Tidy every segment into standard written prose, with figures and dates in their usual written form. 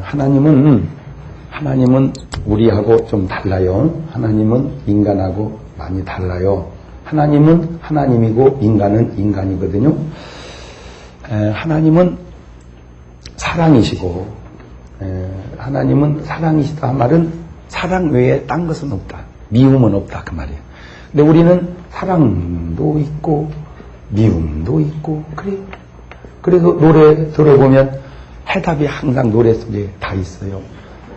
하나님은 우리하고 좀 달라요. 하나님은 인간하고 많이 달라요. 하나님은 하나님이고 인간은 인간이거든요. 하나님은 사랑이시고, 하나님은 사랑이시다 말은 사랑 외에 딴 것은 없다. 미움은 없다 그 말이에요. 근데 우리는 사랑도 있고 미움도 있고 그래요. 그래서 노래 들어보면 해답이 항상 노래 속에 다 있어요.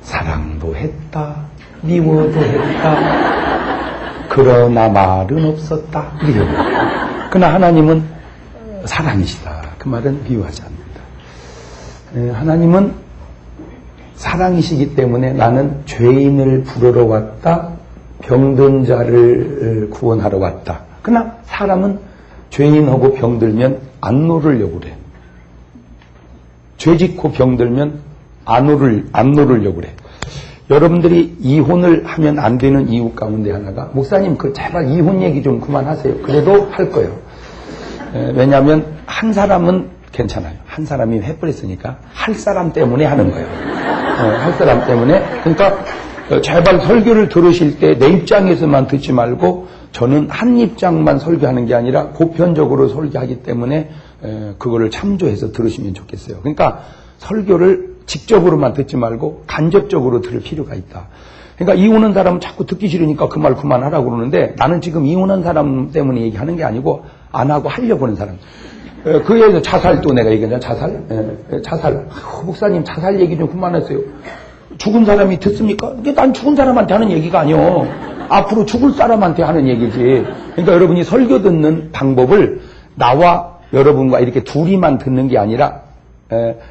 사랑도 했다, 미워도 했다, 그러나 말은 없었다. 이래요. 그러나 하나님은 사랑이시다. 그 말은 비유하지 않는다. 하나님은 사랑이시기 때문에 나는 죄인을 부르러 왔다, 병든 자를 구원하러 왔다. 그러나 사람은 죄인하고 병들면 안 놓으려고 그래. 죄 짓고 병들면 안 놓으려고 그래. 여러분들이 이혼을 하면 안 되는 이유 가운데 하나가, 목사님 제발 이혼 얘기 좀 그만하세요. 그래도 할 거예요. 왜냐하면 한 사람은 괜찮아요. 한 사람이 해버렸으니까 할 사람 때문에 하는 거예요. 할 사람 때문에. 그러니까 제발 설교를 들으실 때 내 입장에서만 듣지 말고, 저는 한 입장만 설교하는 게 아니라 보편적으로 설교하기 때문에 그거를 참조해서 들으시면 좋겠어요. 그러니까 설교를 직접으로만 듣지 말고 간접적으로 들을 필요가 있다. 그러니까 이혼한 사람은 자꾸 듣기 싫으니까 그 말 그만하라고 그러는데, 나는 지금 이혼한 사람 때문에 얘기하는 게 아니고 안 하고 하려고 하는 사람. 그에 자살도 내가 얘기하잖아. 자살. 목사님 자살 얘기 좀 그만하세요. 죽은 사람이 듣습니까? 이게 난 죽은 사람한테 하는 얘기가 아니요. 앞으로 죽을 사람한테 하는 얘기지. 그러니까 여러분이 설교 듣는 방법을 나와 여러분과 이렇게 둘이만 듣는 게 아니라,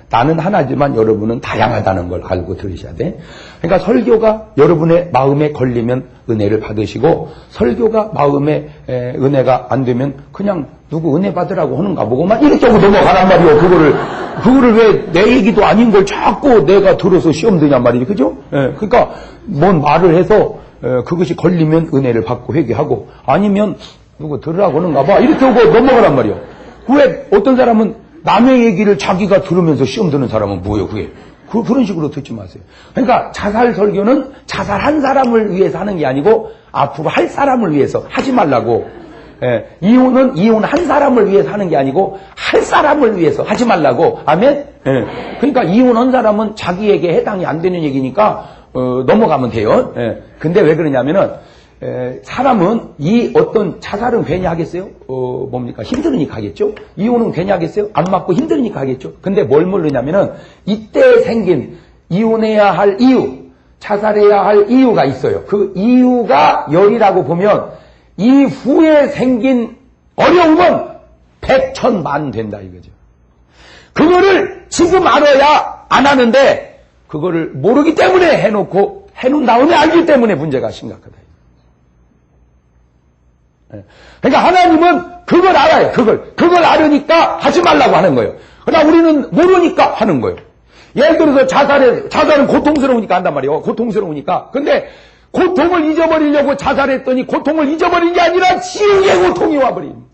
나는 하나지만 여러분은 다양하다는 걸 알고 들으셔야 돼. 그러니까 설교가 여러분의 마음에 걸리면 은혜를 받으시고, 설교가 마음에 은혜가 안 되면 그냥 누구 은혜 받으라고 하는가 보고만 이렇게 하고 넘어가란 말이요. 그거를 왜 내 얘기도 아닌 걸 자꾸 내가 들어서 시험 드냐 말이지. 그죠? 그러니까 뭔 말을 해서 그것이 걸리면 은혜를 받고 회개하고, 아니면 누구 들으라고 하는가 봐 이렇게 하고 넘어가란 말이요. 왜 어떤 사람은 남의 얘기를 자기가 들으면서 시험 드는 사람은 뭐예요 그게? 그런 식으로 듣지 마세요. 그러니까 자살 설교는 자살한 사람을 위해서 하는 게 아니고 앞으로 할 사람을 위해서 하지 말라고. 이혼은 이혼한 사람을 위해서 하는 게 아니고 할 사람을 위해서 하지 말라고. 아멘? 그러니까 이혼한 사람은 자기에게 해당이 안 되는 얘기니까 넘어가면 돼요. 근데 왜 그러냐면은 사람은 이 어떤 자살은 괜히 하겠어요? 뭡니까? 힘들으니까 하겠죠? 이혼은 괜히 하겠어요? 안 맞고 힘들으니까 하겠죠? 근데 뭘 모르냐면은 이때 생긴 이혼해야 할 이유, 자살해야 할 이유가 있어요. 그 이유가 열이라고 보면 이후에 생긴 어려움은 백천만 된다 이거죠. 그거를 지금 알아야 안 하는데, 그거를 모르기 때문에 해놓은 다음에 알기 때문에 문제가 심각하다. 그러니까 하나님은 그걸 알아요. 그걸 알으니까 하지 말라고 하는 거예요. 그러나 우리는 모르니까 하는 거예요. 예를 들어서 자살은 고통스러우니까 한단 말이에요. 고통스러우니까. 근데 고통을 잊어버리려고 자살했더니 고통을 잊어버린 게 아니라 지옥의 고통이 와버린.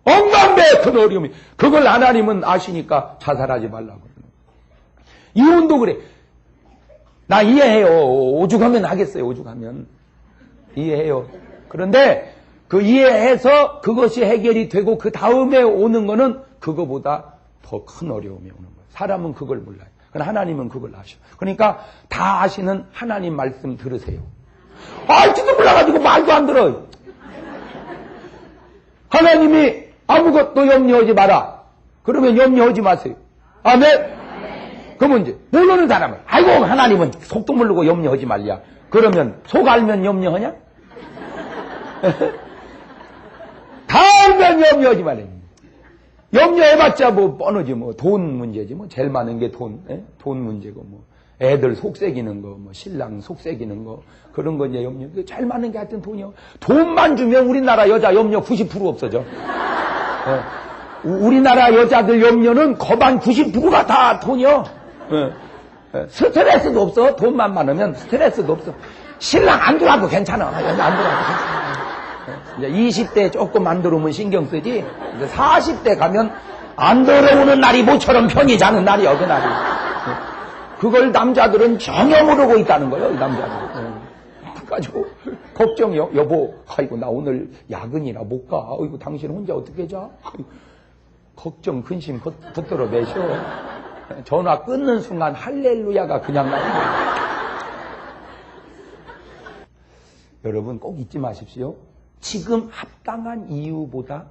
억만배 큰 어려움이. 그걸 하나님은 아시니까 자살하지 말라고 그러는 거예요. 이혼도 그래. 나 이해해요. 오죽하면 하겠어요. 오죽하면. 이해해요. 그런데 그 이해해서 그것이 해결이 되고 그 다음에 오는 거는 그거보다 더 큰 어려움이 오는 거예요. 사람은 그걸 몰라요. 그러나 하나님은 그걸 아셔. 그러니까 다 아시는 하나님 말씀 들으세요. 알지도 몰라가지고 말도 안 들어. 하나님이 아무것도 염려하지 마라. 그러면 염려하지 마세요. 아멘? 그러면 이제 모르는 사람은 아이고 하나님은 속도 모르고 염려하지 말랴. 그러면 속 알면 염려하냐? 다 알면 염려하지 말라. 염려해봤자 뭐 뻔하지 뭐. 돈 문제지 뭐. 제일 많은 게 돈 문제고 뭐. 애들 속색이는 거, 뭐 신랑 속색이는 거, 그런 거 이제 염려. 제일 많은 게 하여튼 돈이요. 돈만 주면 우리나라 여자 염려 90% 없어져. 우리나라 여자들 염려는 거반 90%가 다 돈이요. 스트레스도 없어. 돈만 많으면 스트레스도 없어. 신랑 안 들어와도 괜찮아. 안 들어와도 괜찮아. 이제 20대 조금 안 들어오면 신경 쓰지. 이제 40대 가면 안 더러우는 날이 모처럼 편히 자는 날이요, 그날이. 그걸 남자들은 전혀 모르고 있다는 거예요, 이 남자들은. 가지고 걱정이요. 여보, 아이고 나 오늘 야근이라 못 가. 아이고 당신 혼자 어떻게 자? 아이고, 걱정 근심 붙들어 내셔. 전화 끊는 순간 할렐루야가 그냥 나오는 거예요. 여러분 꼭 잊지 마십시오. 지금 합당한 이유보다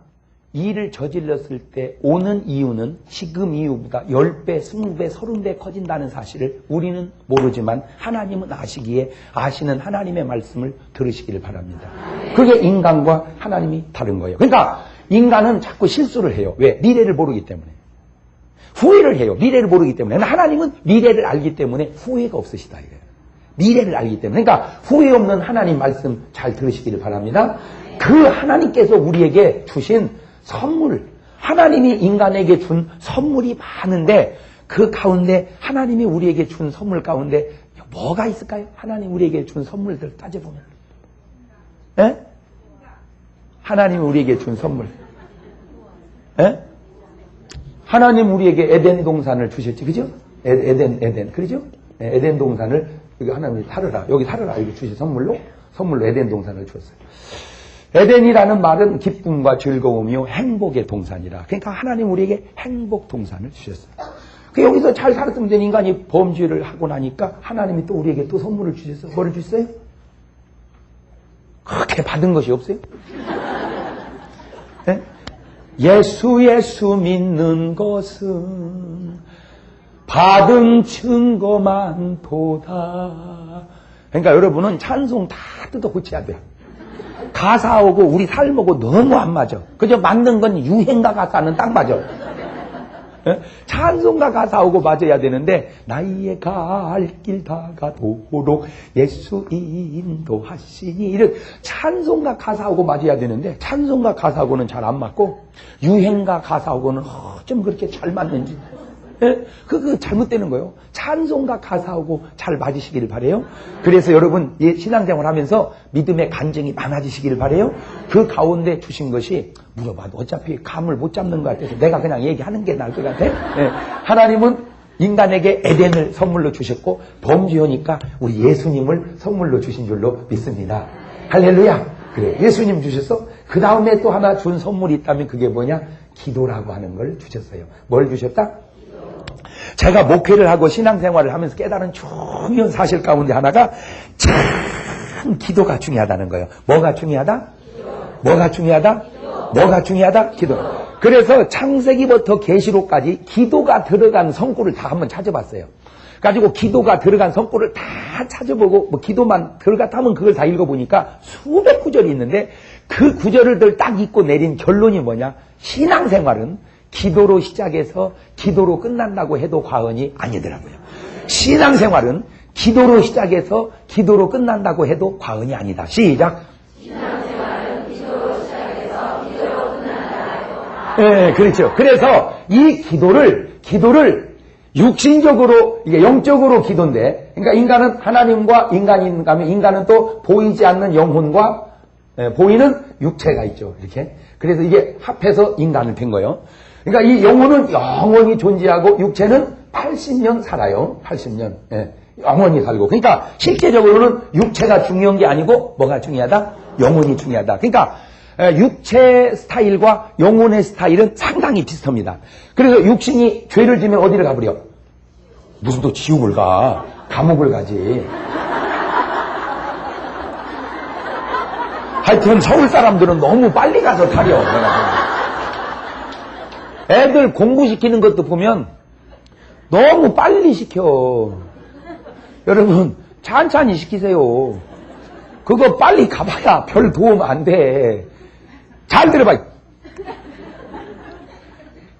일을 저질렀을 때 오는 이유는 지금 이유보다 10배, 20배, 30배 커진다는 사실을 우리는 모르지만 하나님은 아시기에 아시는 하나님의 말씀을 들으시기를 바랍니다. 그게 인간과 하나님이 다른 거예요. 그러니까 인간은 자꾸 실수를 해요. 왜? 미래를 모르기 때문에. 후회를 해요. 미래를 모르기 때문에. 하나님은 미래를 알기 때문에 후회가 없으시다 이거예요. 미래를 알기 때문에. 그러니까 후회 없는 하나님 말씀 잘 들으시기를 바랍니다. 그 하나님께서 우리에게 주신 선물, 하나님이 인간에게 준 선물이 많은데 그 가운데 하나님이 우리에게 준 선물 가운데 뭐가 있을까요? 하나님 우리에게 준 선물들 따져보면. 에? 하나님이 우리에게 준 선물. 에? 하나님 우리에게 에덴 동산을 주셨지, 그죠? 에덴, 그러죠? 에덴 동산을 하나님이 살아라. 여기 살아라. 이렇게 주신 선물로 에덴 동산을 주었어요. 에덴이라는 말은 기쁨과 즐거움이요 행복의 동산이라. 그러니까 하나님 우리에게 행복 동산을 주셨어요. 여기서 잘 살았으면 된 인간이 범죄를 하고 나니까 하나님이 또 우리에게 또 선물을 주셨어요. 뭐를 주셨어요? 그렇게 받은 것이 없어요? 네? 예수 믿는 것은 받은 증거만 도다. 그러니까 여러분은 찬송 다 뜯어 고쳐야 돼요. 가사하고 우리 삶하고 너무 안 맞아. 그저 맞는 건 유행가 가사는 딱 맞아. 찬송가 가사하고 맞아야 되는데 나의 갈 길 다가도록 예수 인도하시니 이런 찬송가 가사하고 맞아야 되는데 찬송가 가사하고는 잘 안 맞고 유행가 가사하고는 좀 그렇게 잘 맞는지 그거 잘못되는 거예요. 찬송가 가사하고 잘 맞으시기를 바라요. 그래서 여러분 신앙생활 하면서 믿음의 간증이 많아지시기를 바라요. 그 가운데 주신 것이 물어봐도 어차피 감을 못 잡는 것 같아서 내가 그냥 얘기하는 게 나을 것 같아. 하나님은 인간에게 에덴을 선물로 주셨고 범죄하니까 우리 예수님을 선물로 주신 줄로 믿습니다. 할렐루야. 그래, 예수님 주셨어. 그 다음에 또 하나 준 선물이 있다면 그게 뭐냐? 기도라고 하는 걸 주셨어요. 뭘 주셨다? 제가 목회를 하고 신앙생활을 하면서 깨달은 중요한 사실 가운데 하나가 참 기도가 중요하다는 거예요. 뭐가 중요하다? 뭐가 중요하다? 뭐가 중요하다? 기도. 그래서 창세기부터 계시록까지 기도가 들어간 성구를 다 한번 찾아봤어요. 가지고 기도가 들어간 성구를 다 찾아보고 뭐 기도만 들어갔다면 그걸 다 읽어보니까 수백 구절이 있는데 그 구절을 딱 읽고 내린 결론이 뭐냐? 신앙생활은 기도로 시작해서 기도로 끝난다고 해도 과언이 아니더라고요. 신앙생활은 기도로 시작해서 기도로 끝난다고 해도 과언이 아니다. 시작. 신앙생활은 기도로 시작해서 기도로 끝난다고 해도 과언이 그렇죠. 그래서 이 기도를 육신적으로, 이게 영적으로 기도인데, 그러니까 인간은 하나님과 인간인가 하면 인간은 또 보이지 않는 영혼과 보이는 육체가 있죠. 이렇게. 그래서 이게 합해서 인간을 된 거예요. 그러니까 이 영혼은 영원히 존재하고 육체는 80년 살아요. 80년. 영원히 살고. 그러니까 실제적으로는 육체가 중요한 게 아니고 뭐가 중요하다? 영혼이 중요하다. 그러니까 육체 스타일과 영혼의 스타일은 상당히 비슷합니다. 그래서 육신이 죄를 지면 어디를 가버려? 무슨 또 지옥을 가. 감옥을 가지. 하여튼 서울 사람들은 너무 빨리 가서 타려. 애들 공부시키는 것도 보면 너무 빨리 시켜. 여러분 천천히 시키세요. 그거 빨리 가봐야 별 도움 안 돼. 잘 들어봐.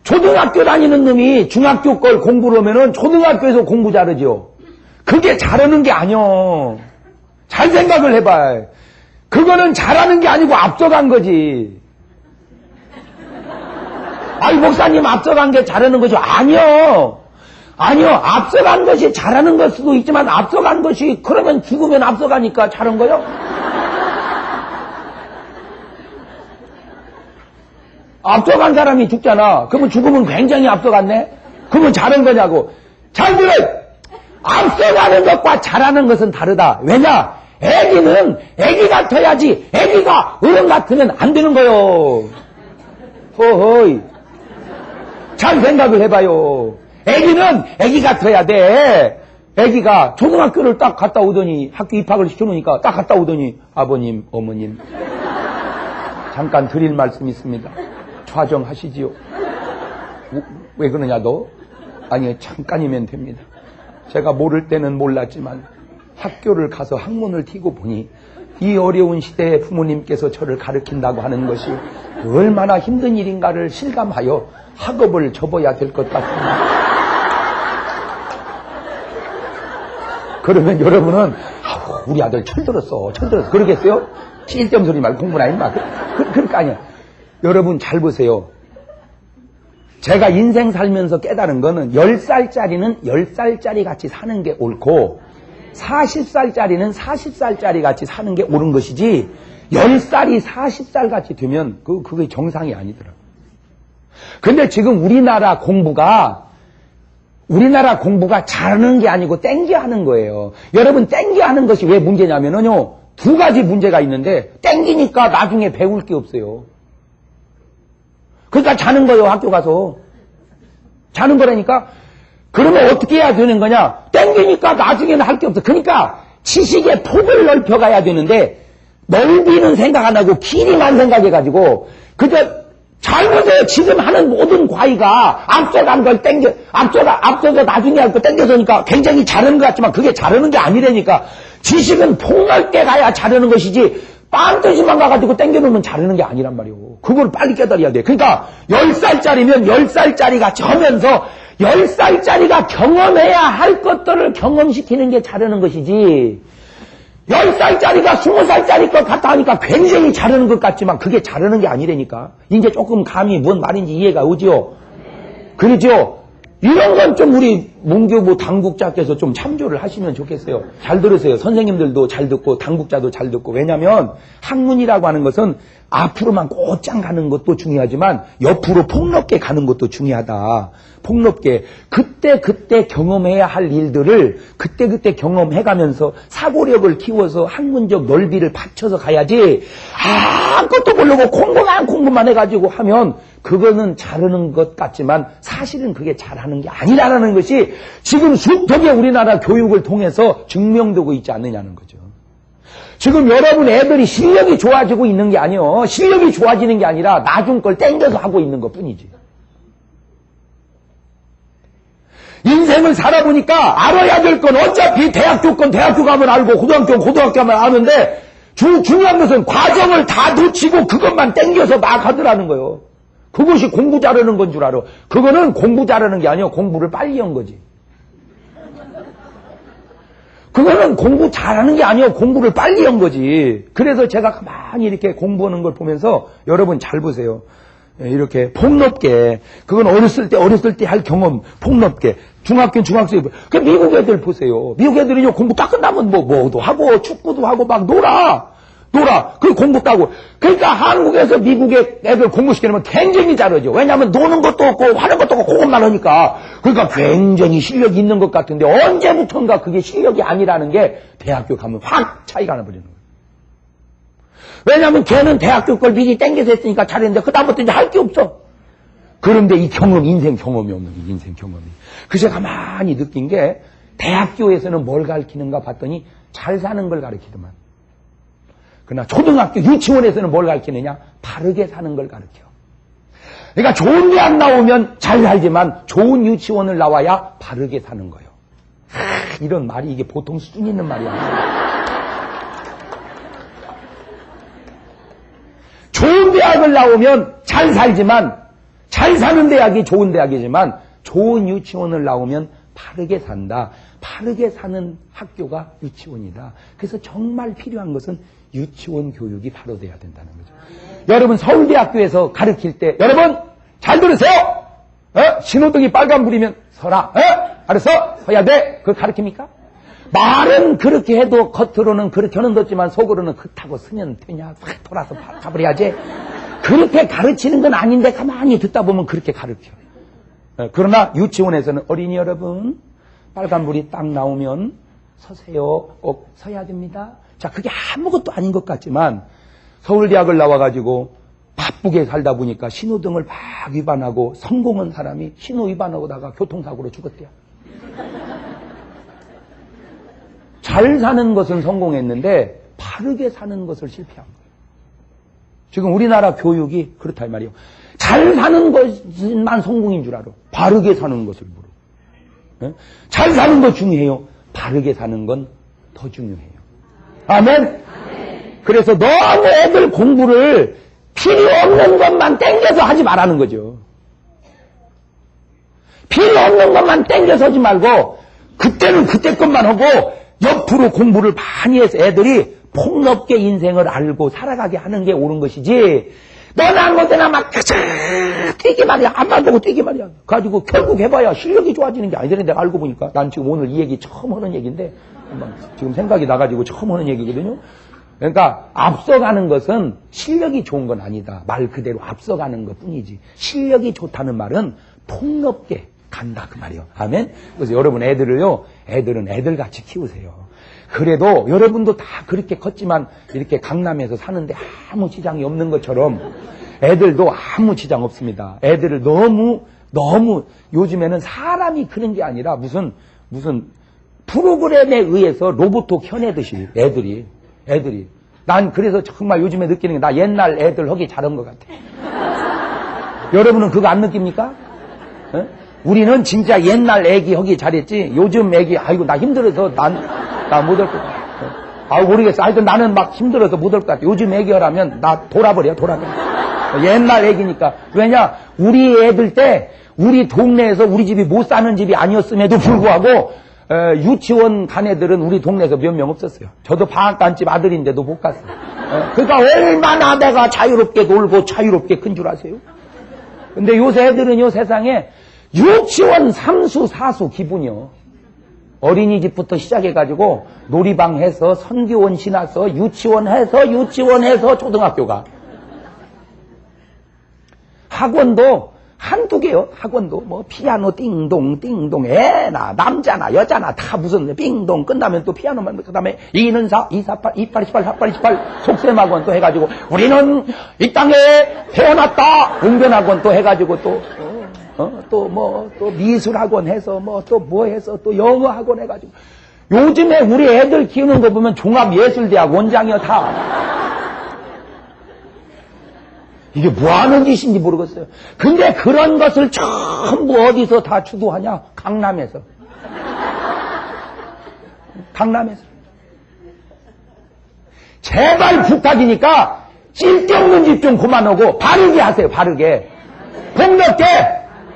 초등학교 다니는 놈이 중학교 걸 공부를 하면은 초등학교에서 공부 잘하죠. 그게 잘하는 게 아니여. 잘 생각을 해봐. 그거는 잘하는 게 아니고 앞서간 거지. 아이 목사님 앞서간 게 잘하는 거죠. 아니요. 앞서간 것이 잘하는 걸 수도 있지만 앞서간 것이 그러면 죽으면 앞서가니까 잘한 거요? 앞서간 사람이 죽잖아. 그러면 죽으면 굉장히 앞서갔네? 그러면 잘한 거냐고. 잘 들어! 앞서가는 것과 잘하는 것은 다르다. 왜냐? 애기는 애기 같아야지 애기가 어른 같으면 안 되는 거요. 허허이. 잘 생각을 해봐요. 애기는 애기 같아야 돼. 애기가 초등학교를 딱 갔다 오더니 학교 입학을 시켜놓으니까 딱 갔다 오더니 아버님, 어머님 잠깐 드릴 말씀 있습니다. 좌정하시지요. 왜 그러냐 너? 아니 잠깐이면 됩니다. 제가 모를 때는 몰랐지만 학교를 가서 학문을 튀고 보니 이 어려운 시대에 부모님께서 저를 가르친다고 하는 것이 얼마나 힘든 일인가를 실감하여 학업을 접어야 될 것 같습니다. 그러면 여러분은 우리 아들 철들었어 그러겠어요? 찔점 소리 말고 공부나 임마. 그럴 거 아니야. 여러분 잘 보세요. 제가 인생 살면서 깨달은 거는 10살짜리는 10살짜리 같이 사는 게 옳고 40살짜리는 40살짜리 같이 사는 게 옳은 것이지 10살이 40살 같이 되면 그게 정상이 아니더라. 근데 지금 우리나라 공부가 잘하는 게 아니고 땡겨 하는 거예요. 여러분 땡겨 하는 것이 왜 문제냐면요. 두 가지 문제가 있는데 땡기니까 나중에 배울 게 없어요. 그러니까 자는 거예요. 학교 가서. 자는 거라니까. 그러면 어떻게 해야 되는 거냐. 땡기니까 나중에는 할 게 없어. 그러니까 지식의 폭을 넓혀가야 되는데 넓이는 생각 안 하고 길이만 생각해가지고 그저 잘 보세요. 지금 하는 모든 과의가 앞서간 걸 앞서서 나중에 할 거 땡겨서니까 굉장히 잘하는 것 같지만 그게 잘하는 게 아니라니까. 지식은 폭넓게 가야 잘하는 것이지 빤듯이만 가가지고 땡겨놓으면 잘하는 게 아니란 말이오. 그걸 빨리 깨달아야 돼. 그러니까 10살짜리면 10살짜리 같이 하면서 10살짜리가 경험해야 할 것들을 경험시키는 게 잘하는 것이지 10살짜리가 20살짜리 것 같아 하니까 굉장히 잘하는 것 같지만 그게 잘하는 게 아니라니까. 이제 조금 감이 뭔 말인지 이해가 오지요? 그러죠? 이런 건 좀 우리 문교부 당국자께서 좀 참조를 하시면 좋겠어요. 잘 들으세요. 선생님들도 잘 듣고 당국자도 잘 듣고. 왜냐하면 학문이라고 하는 것은 앞으로만 곧장 가는 것도 중요하지만 옆으로 폭넓게 가는 것도 중요하다. 폭넓게 그때 경험해야 할 일들을 그때 경험해가면서 사고력을 키워서 학문적 넓이를 받쳐서 가야지 아무것도 모르고 공부만 해가지고 하면 그거는 잘하는 것 같지만 사실은 그게 잘하는 게 아니라는 것이 지금 수덕의 우리나라 교육을 통해서 증명되고 있지 않느냐는 거죠. 지금 여러분 애들이 실력이 좋아지고 있는 게 아니에요. 실력이 좋아지는 게 아니라 나중 걸 땡겨서 하고 있는 것 뿐이지. 인생을 살아보니까 알아야 될 건 어차피 대학교 건 대학교 가면 알고 고등학교 가면 아는데 중요한 것은 과정을 다 놓치고 그것만 땡겨서 막 하더라는 거예요. 그것이 공부 잘하는 건 줄 알아. 그거는 공부 잘하는 게 아니에요. 공부를 빨리 한 거지. 그거는 공부 잘하는 게 아니에요. 공부를 빨리 한 거지. 그래서 제가 가만히 이렇게 공부하는 걸 보면서 여러분 잘 보세요. 이렇게 폭넓게 그건 어렸을 때 할 경험 폭넓게 중학교 그 미국 애들 보세요. 미국 애들은요 공부 딱 끝나면 뭐도 하고 축구도 하고 막 놀아. 그 공부 따고. 그러니까 한국에서 미국의 애들 공부시키려면 굉장히 잘하죠. 왜냐하면 노는 것도 없고 하는 것도 없고 그것만 하니까. 그러니까 굉장히 실력이 있는 것 같은데 언제부턴가 그게 실력이 아니라는 게 대학교 가면 확 차이가 나버리는 거예요. 왜냐하면 걔는 대학교 걸 미리 땡겨서 했으니까 잘했는데 그다음부터 이제 할 게 없어. 그런데 이 경험, 인생 경험이 없는 거예요. 인생 경험이. 그래서 가만히 느낀 게 대학교에서는 뭘 가르치는가 봤더니 잘 사는 걸 가르치더만. 그러나 초등학교 유치원에서는 뭘 가르치느냐? 바르게 사는 걸 가르쳐. 그러니까 좋은 대학 나오면 잘 살지만 좋은 유치원을 나와야 바르게 사는 거예요. 이런 말이 이게 보통 수준 있는 말이야. 좋은 대학을 나오면 잘 살지만 잘 사는 대학이 좋은 대학이지만 좋은 유치원을 나오면 바르게 산다. 바르게 사는 학교가 유치원이다. 그래서 정말 필요한 것은 유치원 교육이 바로 돼야 된다는 거죠. 여러분 서울대학교에서 가르칠 때 여러분 잘 들으세요. 신호등이 빨간불이면 서라. 알았어? 서야 돼. 그걸 가르칩니까? 말은 그렇게 해도 겉으로는 그렇게 하는 듯지만 속으로는 그렇다고 쓰면 되냐? 확 돌아서 가버려야지. 그렇게 가르치는 건 아닌데 가만히 듣다 보면 그렇게 가르쳐. 그러나 유치원에서는 어린이 여러분, 빨간불이 딱 나오면 서세요. 꼭 서야 됩니다. 자, 그게 아무것도 아닌 것 같지만 서울대학을 나와가지고 바쁘게 살다 보니까 신호등을 막 위반하고 성공한 사람이 신호 위반하고다가 교통사고로 죽었대요. 잘 사는 것은 성공했는데 바르게 사는 것을 실패한 거예요. 지금 우리나라 교육이 그렇다 이 말이에요. 잘 사는 것만 성공인 줄 알아. 바르게 사는 것을 모르고. 잘 사는 거 중요해요. 바르게 사는 건 더 중요해요. 아멘? 그래서 너무 애들 공부를 필요 없는 것만 땡겨서 하지 말라는 거죠. 필요 없는 것만 땡겨서 하지 말고 그때는 그때 것만 하고 옆으로 공부를 많이 해서 애들이 폭넓게 인생을 알고 살아가게 하는 게 옳은 것이지, 너는 아무 데나 막 뛰기 말이야. 앞만 보고 뛰기 말이야. 가지고 결국 해봐야 실력이 좋아지는 게 아니더니 내가 알고 보니까 난 지금 오늘 이 얘기 처음 하는 얘기인데 지금 생각이 나가지고 처음 하는 얘기거든요. 그러니까 앞서가는 것은 실력이 좋은 건 아니다. 말 그대로 앞서가는 것 뿐이지. 실력이 좋다는 말은 폭넓게 간다 그 말이요. 아멘. 그래서 여러분 애들을요, 애들은 애들같이 키우세요. 그래도 여러분도 다 그렇게 컸지만 이렇게 강남에서 사는데 아무 지장이 없는 것처럼 애들도 아무 지장 없습니다. 애들을 너무 요즘에는 사람이 크는 게 아니라 무슨 프로그램에 의해서 로봇도 켜내듯이 애들이 난 그래서 정말 요즘에 느끼는 게 나 옛날 애들 하기 잘한 것 같아. 여러분은 그거 안 느낍니까? 에? 우리는 진짜 옛날 애기 하기 잘했지. 요즘 애기 아이고 나 힘들어서 나 못 할 것 같아. 아 모르겠어. 하여튼 나는 막 힘들어서 못 할 것 같아. 요즘 애기 하라면 나 돌아버려. 옛날 애기니까. 왜냐 우리 애들 때 우리 동네에서 우리 집이 못 사는 집이 아니었음에도 불구하고 유치원 간 애들은 우리 동네에서 몇 명 없었어요. 저도 방앗간집 아들인데도 못 갔어요. 그러니까 얼마나 내가 자유롭게 놀고 자유롭게 큰 줄 아세요? 근데 요새 애들은요 세상에 유치원 3수 4수 기분이요. 어린이집부터 시작해가지고 놀이방 해서 선교원 지나서 유치원 해서 초등학교가. 학원도 한두 개요. 학원도 뭐 피아노 띵동 애나 남자나 여자나 다 무슨 띵동 끝나면 또 피아노만 그다음에 2는4 248 288 4828 속셈학원 또 해가지고 우리는 이 땅에 태어났다 웅변학원 또 해가지고 또 미술학원 해서 뭐 해서 또 영어학원 해가지고 요즘에 우리 애들 키우는 거 보면 종합예술대학 원장이요 다. 이게 뭐 하는 짓인지 모르겠어요. 근데 그런 것을 전부 어디서 다 주도하냐? 강남에서. 제발 부탁이니까 쓸데없는 짓 좀 그만하고 바르게 하세요. 바르게. 폭넓게.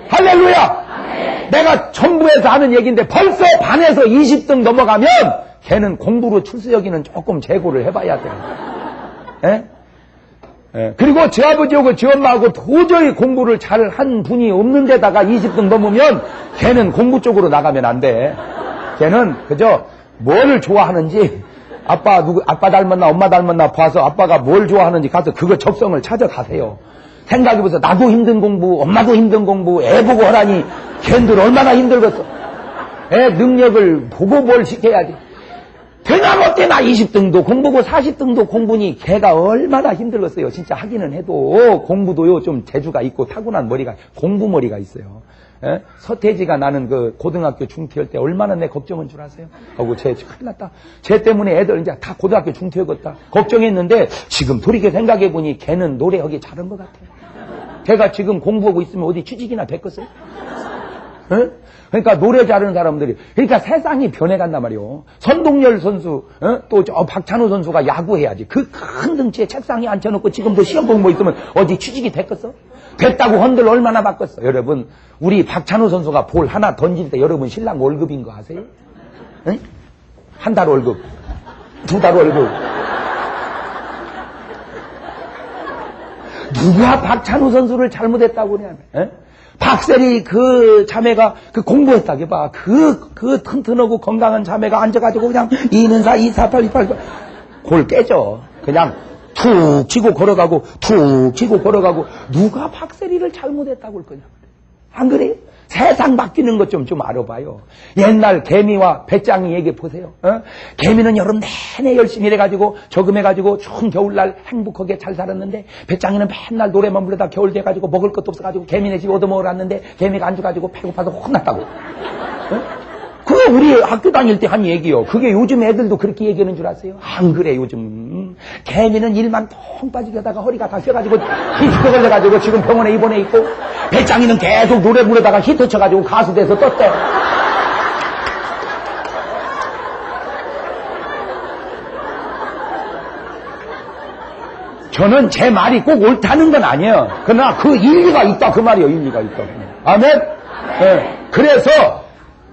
할렐루야. 내가 정부에서 하는 얘기인데 벌써 반에서 20등 넘어가면 걔는 공부로 출세여기는 조금 재고를 해봐야 돼요. 에? 그리고 제 아버지하고 제 엄마하고 도저히 공부를 잘 한 분이 없는 데다가 20등 넘으면 걔는 공부 쪽으로 나가면 안 돼. 걔는 그저 뭘 좋아하는지 아빠 닮았나 엄마 닮았나 봐서 아빠가 뭘 좋아하는지 가서 그거 적성을 찾아가세요. 생각해보세요. 나도 힘든 공부, 엄마도 힘든 공부, 애 보고 하라니 걔들 얼마나 힘들겠어. 애 능력을 보고 뭘 시켜야지. 되나 못되나 20등도 공부고 40등도 공부니 걔가 얼마나 힘들겠어요. 진짜 하기는 해도 공부도요 좀 재주가 있고 타고난 머리가 공부머리가 있어요. 에? 서태지가 나는 그 고등학교 중퇴할 때 얼마나 내 걱정한 줄 아세요? 하고 쟤 큰일 났다. 쟤 때문에 애들 이제 다 고등학교 중퇴하겠다. 걱정했는데 지금 돌이켜 생각해보니 걔는 노래하기 잘한 것 같아요. 걔가 지금 공부하고 있으면 어디 취직이나 됐겠어요? 에? 그러니까 노래 잘하는 사람들이 그러니까 세상이 변해간단 말이에요. 선동열 선수 또 저 박찬호 선수가 야구해야지. 그 큰 등치에 책상에 앉혀놓고 지금도 시험 공부 있으면 어디 취직이 됐겠어? 됐다고 헌들 얼마나 바꿨어. 여러분 우리 박찬호 선수가 볼 하나 던질 때 여러분 신랑 월급인 거 아세요? 응? 한 달 월급 2달 월급. 누가 박찬호 선수를 잘못했다고 그러냐면 박세리 그 자매가 그 공부했다게 봐. 그 튼튼하고 건강한 자매가 앉아가지고 그냥 2는 4, 2, 4, 8, 2, 8, 골 깨져. 그냥 툭 치고 걸어가고 툭 치고 걸어가고 누가 박세리를 잘못했다고 할 거냐. 안 그래요? 세상 바뀌는 것 좀 알아봐요. 옛날 개미와 배짱이 얘기해 보세요. 개미는 여름 내내 열심히 일해가지고 저금해가지고 추운 겨울날 행복하게 잘 살았는데 배짱이는 맨날 노래만 부르다 겨울 돼가지고 먹을 것도 없어가지고 개미네 집 얻어먹으러 왔는데 개미가 안 줘가지고 배고파서 혼났다고. 그게 우리 학교 다닐 때 한 얘기요. 그게 요즘 애들도 그렇게 얘기하는 줄 아세요? 안 그래 요즘. 개미는 일만 통 빠지게 하다가 허리가 다 휘어가지고 히트 걸려가지고 지금 병원에 입원해 있고 배짱이는 계속 노래 부르다가 히트 쳐가지고 가수 돼서 떴대. 저는 제 말이 꼭 옳다는 건 아니에요. 그러나 그 일리가 있다 그 말이에요. 일리가 있다. 아멘? 네. 그래서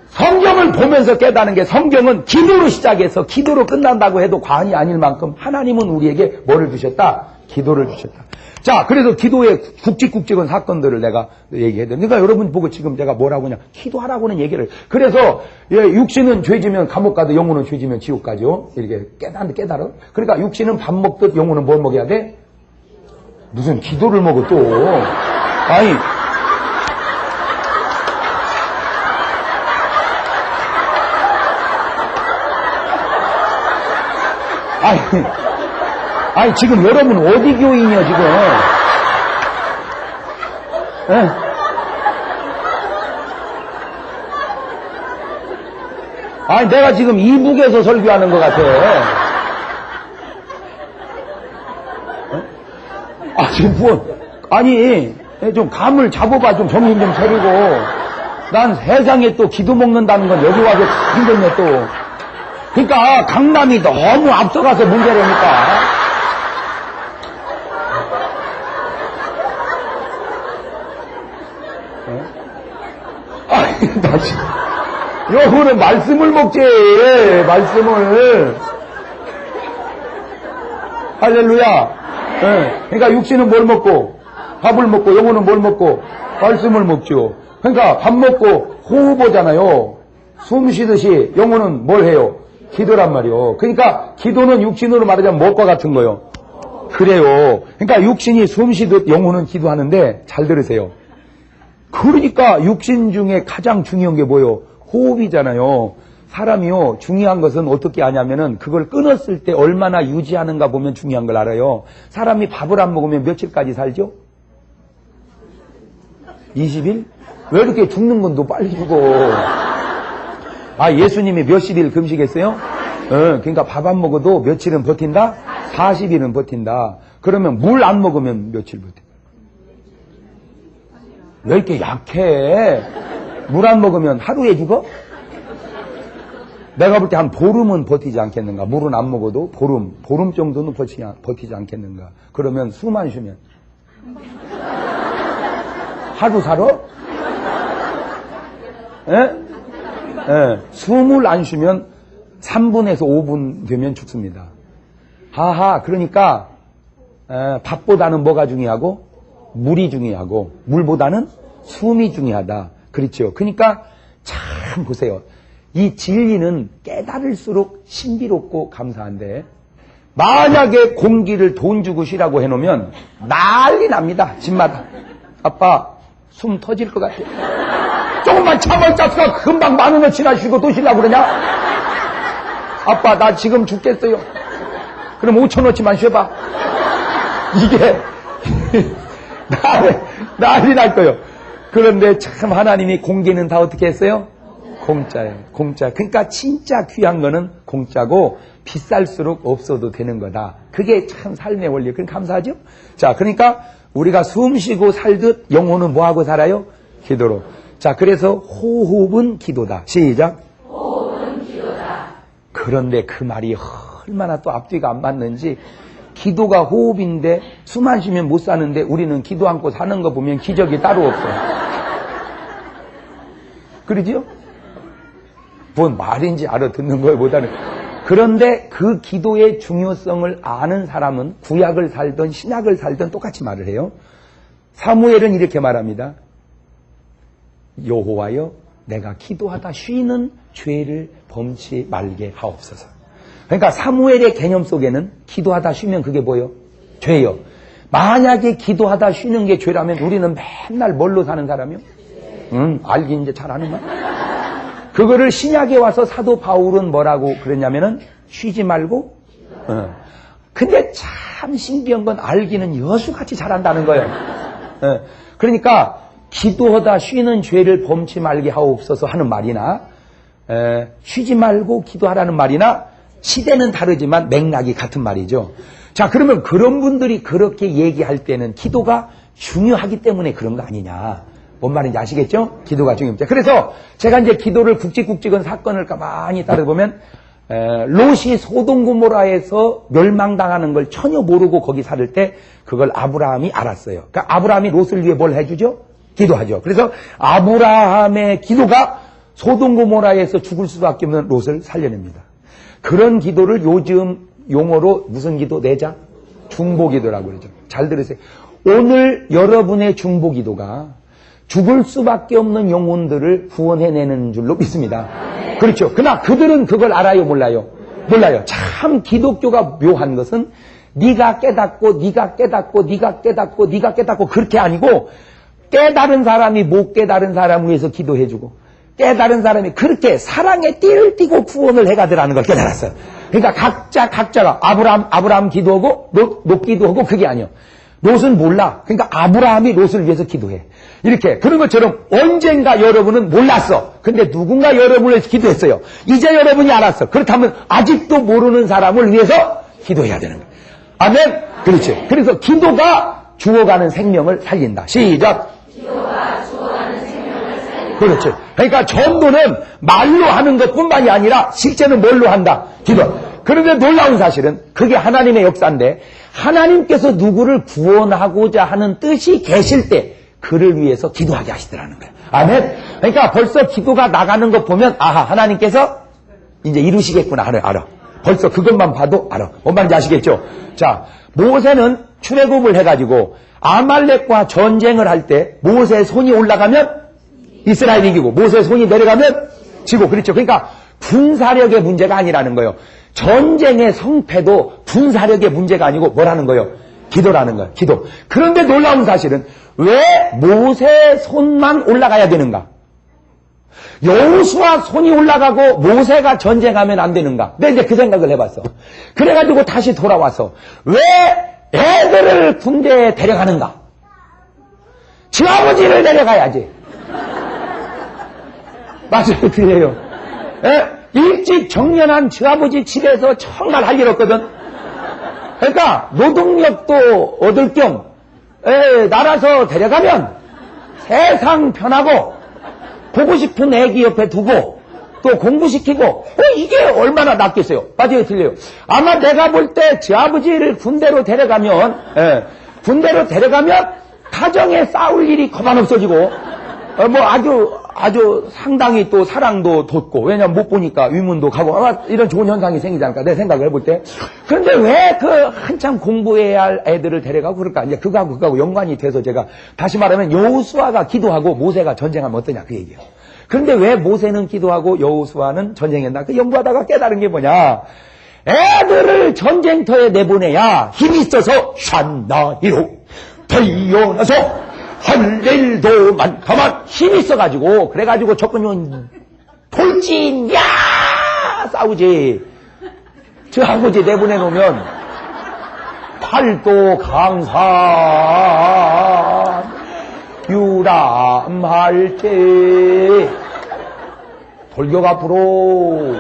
성경을 보면서 깨닫는 게 성경은 기도로 시작해서 기도로 끝난다고 해도 과언이 아닐 만큼 하나님은 우리에게 뭐를 주셨다? 기도를 주셨다. 자, 그래서 기도의 굵직굵직한 사건들을 내가 얘기해야 돼. 그러니까 여러분 보고 지금 내가 뭐라고 하냐. 기도하라고는 얘기를 해요. 그래서 육신은 죄지면 감옥 가도 영혼은 죄지면 지옥 가죠. 이렇게 깨달아. 그러니까 육신은 밥 먹듯 영혼은 뭘 먹여야 돼? 무슨 기도를 먹어 또. 아니. 아니, 지금 여러분 어디 교인이야, 지금? 예? 아니, 내가 지금 이북에서 설교하는 것 같아. 지금 아니, 좀 감을 잡아봐, 좀 정신 좀 차리고. 난 세상에 또 기도 먹는다는 건 여기 와서 힘들네, 또. 그러니까 강남이 너무 앞서가서 문제라니까. 아니, 나 지금 여기는 말씀을 먹지. 말씀을. 할렐루야. 네. 그러니까 육신은 뭘 먹고 밥을 먹고 영혼은 뭘 먹고 말씀을 먹죠. 그러니까 밥 먹고 호흡 오잖아요. 숨 쉬듯이 영혼은 뭘 해요? 기도란 말이요. 그러니까 기도는 육신으로 말하자면 뭐과 같은 거요? 그래요. 그러니까 육신이 숨 쉬듯 영혼은 기도하는데 잘 들으세요. 그러니까 육신 중에 가장 중요한 게 뭐요? 호흡이잖아요. 사람이요 중요한 것은 어떻게 아냐면은 그걸 끊었을 때 얼마나 유지하는가 보면 중요한 걸 알아요. 사람이 밥을 안 먹으면 며칠까지 살죠? 20일? 왜 이렇게 죽는 건 또 빨리 죽어? 예수님이 몇십 일 금식했어요? 그러니까 밥 안 먹어도 며칠은 버틴다? 40일은 버틴다. 그러면 물 안 먹으면 며칠 버틴다? 왜 이렇게 약해? 물 안 먹으면 하루에 죽어? 내가 볼 때 한 보름은 버티지 않겠는가? 물은 안 먹어도 보름 정도는 버티지 않겠는가? 그러면 숨 안 쉬면 하루 살아? 예? 예, 숨을 안 쉬면 3분에서 5분 되면 죽습니다. 그러니까 밥보다는 뭐가 중요하고? 물이 중요하고 물보다는 숨이 중요하다. 그렇죠. 그러니까 참 보세요. 이 진리는 깨달을수록 신비롭고 감사한데 만약에 공기를 돈 주고 쉬라고 해놓으면 난리 납니다. 집마다. 아빠 숨 터질 것 같아. 조금만 참을잡수가 금방 10,000원어치나 쉬고 또 쉬려고 그러냐? 아빠 나 지금 죽겠어요. 그럼 5,000원어치만 쉬어봐. 이게 난리 날 거예요. 그런데 참 하나님이 공기는 다 어떻게 했어요? 공짜예요. 공짜. 그러니까 진짜 귀한 거는 공짜고 비쌀수록 없어도 되는 거다. 그게 참 삶의 원리. 그럼 감사하죠? 자, 그러니까 우리가 숨 쉬고 살듯 영혼은 뭐하고 살아요? 기도로. 자, 그래서 호흡은 기도다. 시작. 호흡은 기도다. 그런데 그 말이 얼마나 또 앞뒤가 안 맞는지 기도가 호흡인데 숨 안 쉬면 못 사는데 우리는 기도 않고 사는 거 보면 기적이 따로 없어요. 그러지요? 뭔 말인지 알아듣는 거보다는. 그런데 그 기도의 중요성을 아는 사람은 구약을 살든 신약을 살든 똑같이 말을 해요. 사무엘은 이렇게 말합니다. 여호와여 내가 기도하다 쉬는 죄를 범치 말게 하옵소서. 그러니까 사무엘의 개념 속에는 기도하다 쉬면 그게 뭐예요? 죄요. 만약에 기도하다 쉬는 게 죄라면 우리는 맨날 뭘로 사는 사람이요? 알기 이제 잘 아는 말. 그거를 신약에 와서 사도 바울은 뭐라고 그랬냐면은 쉬지 말고. 근데 참 신기한 건 알기는 여수같이 잘한다는 거예요. 그러니까 기도하다 쉬는 죄를 범치 말게 하옵소서 하는 말이나 쉬지 말고 기도하라는 말이나 시대는 다르지만 맥락이 같은 말이죠. 자, 그러면 그런 분들이 그렇게 얘기할 때는 기도가 중요하기 때문에 그런 거 아니냐. 뭔 말인지 아시겠죠? 기도가 중요합니다. 그래서 제가 이제 기도를 굵직굵직한 사건을 가만히 따라보면 롯이 소돔고모라에서 멸망당하는 걸 전혀 모르고 거기 살을 때 그걸 아브라함이 알았어요. 그러니까 아브라함이 롯을 위해 뭘 해주죠? 기도하죠. 그래서 아브라함의 기도가 소돔고모라에서 죽을 수밖에 없는 롯을 살려냅니다. 그런 기도를 요즘 용어로 무슨 기도 내자? 중보기도라고 그러죠. 잘 들으세요. 오늘 여러분의 중보기도가 죽을 수밖에 없는 영혼들을 구원해내는 줄로 믿습니다. 그렇죠. 그러나 그들은 그걸 알아요, 몰라요? 몰라요. 참 기독교가 묘한 것은 네가 깨닫고 네가 깨닫고 네가 깨닫고 네가 깨닫고 그렇게 아니고 깨달은 사람이 못 깨달은 사람을 위해서 기도해주고 깨달은 사람이 그렇게 사랑에 띠를 띠고 구원을 해가더라는 걸 깨달았어요. 그러니까 각자가 아브라함 기도하고 롯 기도하고 그게 아니에요. 롯은 몰라. 그러니까 아브라함이 롯을 위해서 기도해. 이렇게 그런 것처럼 언젠가 여러분은 몰랐어. 근데 누군가 여러분을 위해서 기도했어요. 이제 여러분이 알았어. 그렇다면 아직도 모르는 사람을 위해서 기도해야 되는 거예요. 아멘. 그렇지. 그래서 기도가 죽어가는 생명을 살린다. 시작. 기도가 죽어가는 생명을 살린다. 그렇지. 그러니까 전도는 말로 하는 것뿐만이 아니라 실제는 뭘로 한다? 기도. 그런데 놀라운 사실은 그게 하나님의 역사인데 하나님께서 누구를 구원하고자 하는 뜻이 계실 때 그를 위해서 기도하게 하시더라는 거예요. 아멘. 그러니까 벌써 기도가 나가는 것 보면 아하 하나님께서 이제 이루시겠구나 알아. 벌써 그것만 봐도 알아. 뭔 말인지 아시겠죠? 자, 모세는 출애굽을 해가지고 아말렉과 전쟁을 할 때 모세의 손이 올라가면 이스라엘이 이기고 모세의 손이 내려가면 지고 그렇죠. 그러니까 군사력의 문제가 아니라는 거예요. 전쟁의 성패도 군사력의 문제가 아니고 뭐라는 거예요? 기도라는 거예요. 기도. 그런데 놀라운 사실은 왜 모세의 손만 올라가야 되는가? 여호수아 손이 올라가고 모세가 전쟁하면 안 되는가? 내가 이제 그 생각을 해봤어. 그래가지고 다시 돌아와서 왜 애들을 군대에 데려가는가? 지아버지를 데려가야지. 맞아요, 틀려요. 일찍 정년한 지아버지 집에서 정말 할 일 없거든. 그러니까 노동력도 얻을 겸 날아서 데려가면 세상 편하고 보고 싶은 애기 옆에 두고 또 공부시키고 이게 얼마나 낫겠어요. 맞아요, 틀려요. 아마 내가 볼 때 지아버지를 군대로 데려가면 가정에 싸울 일이 거만 없어지고 뭐 아주 상당히 또 사랑도 돋고 왜냐면 못 보니까 위문도 가고 이런 좋은 현상이 생기지 않을까 내 생각을 해볼 때. 그런데 왜 그 한참 공부해야 할 애들을 데려가고 그럴까? 이제 그거하고 연관이 돼서 제가 다시 말하면 여호수아가 기도하고 모세가 전쟁하면 어떠냐 그 얘기예요. 그런데 왜 모세는 기도하고 여호수아는 전쟁했나? 그 연구하다가 깨달은 게 뭐냐? 애들을 전쟁터에 내보내야 힘이 있어서 샨나이로 태어나서 할 일도 많다만 힘이 있어가지고 그래가지고 적군은 돌진 야 싸우지. 저 아버지 내보내놓으면 팔도 강산 유람할 때 돌격 앞으로